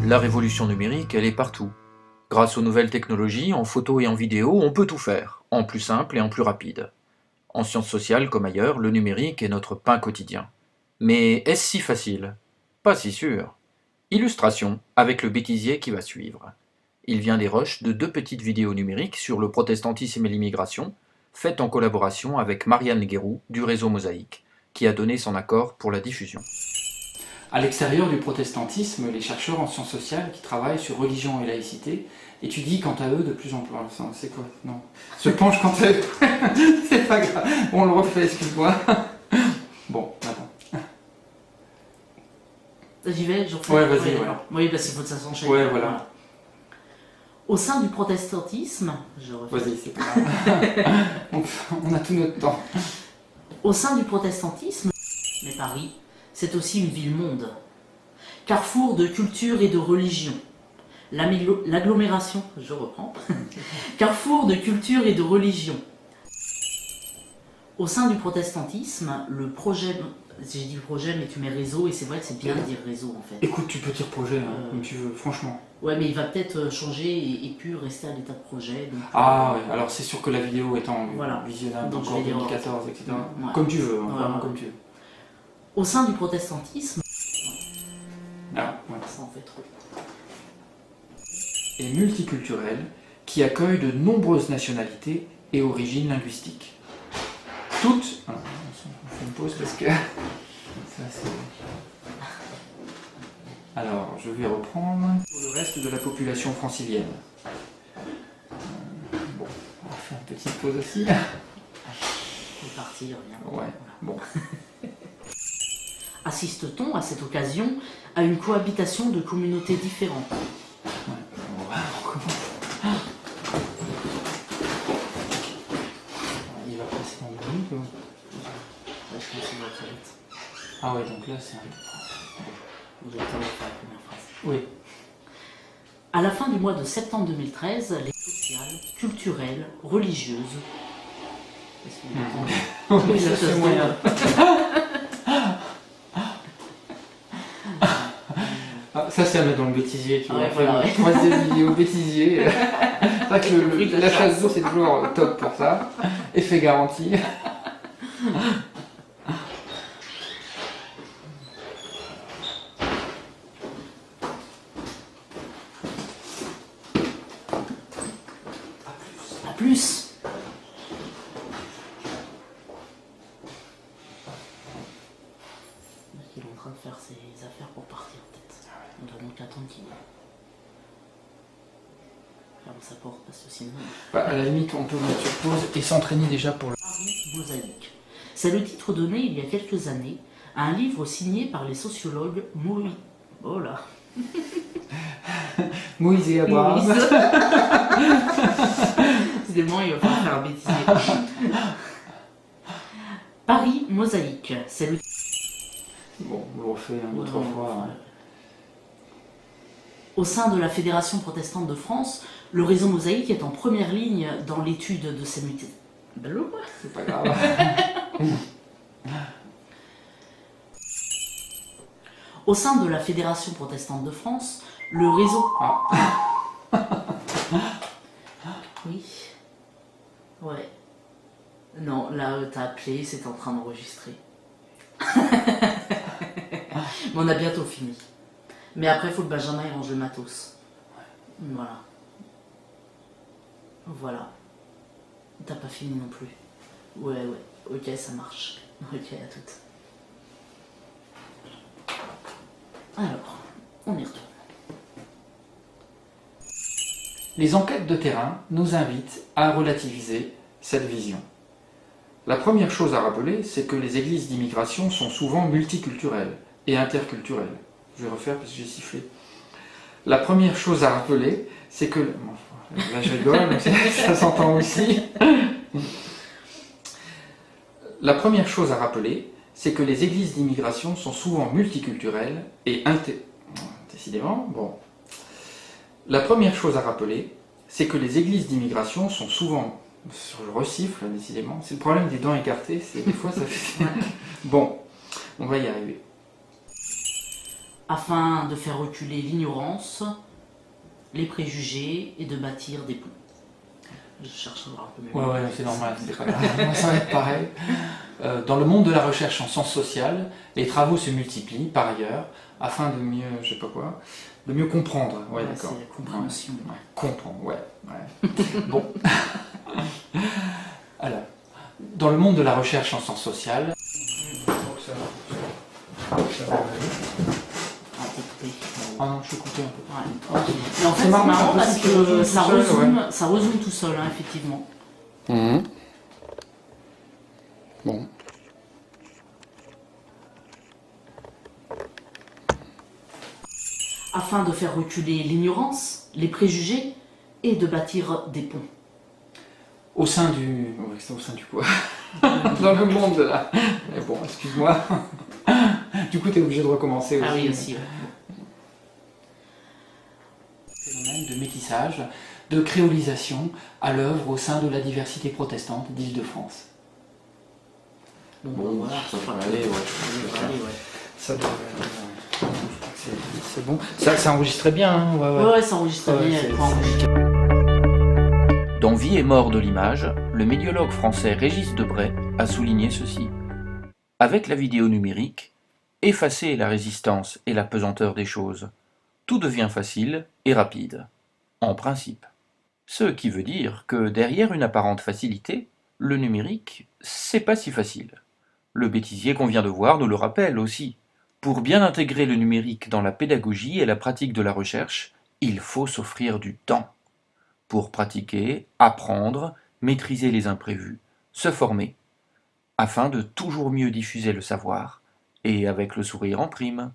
La révolution numérique, elle est partout. Grâce aux nouvelles technologies, en photo et en vidéo, on peut tout faire, en plus simple et en plus rapide. En sciences sociales comme ailleurs, le numérique est notre pain quotidien. Mais est-ce si facile? Pas si sûr. Illustration avec le bêtisier qui va suivre. Il vient des rushs de deux petites vidéos numériques sur le protestantisme et l'immigration, faites en collaboration avec Marianne Guéroux du réseau Mosaïque, qui a donné son accord pour la diffusion. À l'extérieur du protestantisme, les chercheurs en sciences sociales qui travaillent sur religion et laïcité étudient quant à eux de plus en plus... C'est quoi? Non. Se penchent quant à eux... C'est pas grave. On le refait, excuse-moi. Bon, attends. J'y vais, je refais. Ouais, vas-y, ouais. Oui, parce qu'il faut que ça s'enchaîne. Ouais, voilà. Au sein du protestantisme... Je refais. Vas-y, c'est pas grave. On a tout notre temps. Au sein du protestantisme, mais Paris, c'est aussi une ville-monde. Carrefour de culture et de religion. L'agglomération, je reprends. Carrefour de culture et de religion. Au sein du protestantisme, le projet... J'ai dit le projet, mais tu mets réseau, et c'est vrai que c'est bien de dire réseau, en fait. Écoute, tu peux dire projet, comme tu veux, franchement. Ouais, mais il va peut-être changer et plus rester à l'état de projet. Donc, ouais, alors c'est sûr que la vidéo étant voilà. visionnable Donc, encore 2014, etc. Ouais. Comme tu veux, Ouais, comme tu veux. Au sein du protestantisme... Ah, ouais. Ça en fait trop. Et multiculturel, qui accueille de nombreuses nationalités et origines linguistiques. Toutes... Alors, on fait une pause parce que... Ça, c'est... Alors, je vais reprendre pour le reste de la population francilienne. Bon, on va faire une petite pause aussi. C'est parti, reviens. Ouais, bon. Assiste-t-on à cette occasion à une cohabitation de communautés différentes? Ouais, on recommence. Il va passer dans le minutes ou... Je pense que ça va très vite. Ah ouais, donc là c'est un... Vous allez savoir faire la première phrase. Oui. À la fin du mois de septembre 2013, les sociales, culturelles, religieuses... Oui, ça c'est moyen. Ça c'est à mettre dans le bêtisier, tu vois. Ouais, voilà, ouais. Troisième vidéo bêtisier. C'est vrai que la chasse d'eau c'est toujours top pour ça. Effet garanti. À plus. Il est en train de faire ses affaires pour partir peut-être. On doit donc attendre qu'il ferme sa porte parce que sinon... À la limite on peut mettre sur pause et s'entraîner déjà pour le... Paris Mosaïque. C'est le titre donné il y a quelques années à un livre signé par les sociologues Moïse. Oh là. Moïse et Abraham. Décidément, il va falloir faire un bêtisier. Paris Mosaïque. C'est le... Bon, on le refait une autre fois. Au sein de la Fédération protestante de France, le réseau Mosaïque est en première ligne dans l'étude de ces mutations. C'est pas grave. Au sein de la Fédération protestante de France, le réseau... Oui. Ouais. Non, là, t'as appelé, c'est en train d'enregistrer. Mais on a bientôt fini. Mais après, il faut que Benjamin il range le matos. Voilà. Voilà. T'as pas fini non plus. Ouais. Ok, ça marche. Ok, à toutes. Alors, on y retourne. Les enquêtes de terrain nous invitent à relativiser cette vision. La première chose à rappeler, c'est que les églises d'immigration sont souvent multiculturelles et interculturelles. Je vais refaire parce que j'ai sifflé. La première chose à rappeler, c'est que... Là je rigole, mais ça s'entend aussi. La première chose à rappeler, c'est que les églises d'immigration sont souvent multiculturelles et Décidément, bon. La première chose à rappeler, c'est que les églises d'immigration sont souvent... Je resiffle, décidément. C'est le problème des dents écartées, c'est des fois ça fait... Bon, on va y arriver. afin de faire reculer l'ignorance, les préjugés et de bâtir des ponts. Je cherche à voir un peu mieux. Ouais, c'est normal, c'est pas grave. Moi, ça va être pareil. Dans le monde de la recherche en sciences sociales, les travaux se multiplient par ailleurs afin de mieux, je sais pas quoi, de mieux comprendre. Ouais, d'accord. C'est la compréhension. Ouais, comprendre, ouais. Bon. Alors, dans le monde de la recherche en sciences sociales. Ah non, je suis coupé un peu. Ouais. Ah, Mais en fait, c'est marrant parce que ça rezoome tout seul, hein, effectivement. Bon. Afin de faire reculer l'ignorance, les préjugés et de bâtir des ponts. Au sein du... Ouais, c'est au sein du quoi. Dans le monde de la... Mais bon, excuse-moi. Du coup, t'es obligé de recommencer aussi. Ah oui, aussi. Ouais. Phénomène de métissage, de créolisation à l'œuvre au sein de la diversité protestante d'Île-de-France. Bon, voilà, ça devrait aller, ouais. Ça devrait aller, ouais. C'est bon. Ça enregistrait bien, hein. Ouais, ça enregistre bien. Dans Vie et mort de l'image, le médiologue français Régis Debray a souligné ceci. Avec la vidéo numérique, effacer la résistance et la pesanteur des choses, tout devient facile et rapide, en principe. Ce qui veut dire que derrière une apparente facilité, le numérique, c'est pas si facile. Le bêtisier qu'on vient de voir nous le rappelle aussi. Pour bien intégrer le numérique dans la pédagogie et la pratique de la recherche, il faut s'offrir du temps. Pour pratiquer, apprendre, maîtriser les imprévus, se former, afin de toujours mieux diffuser le savoir, et avec le sourire en prime.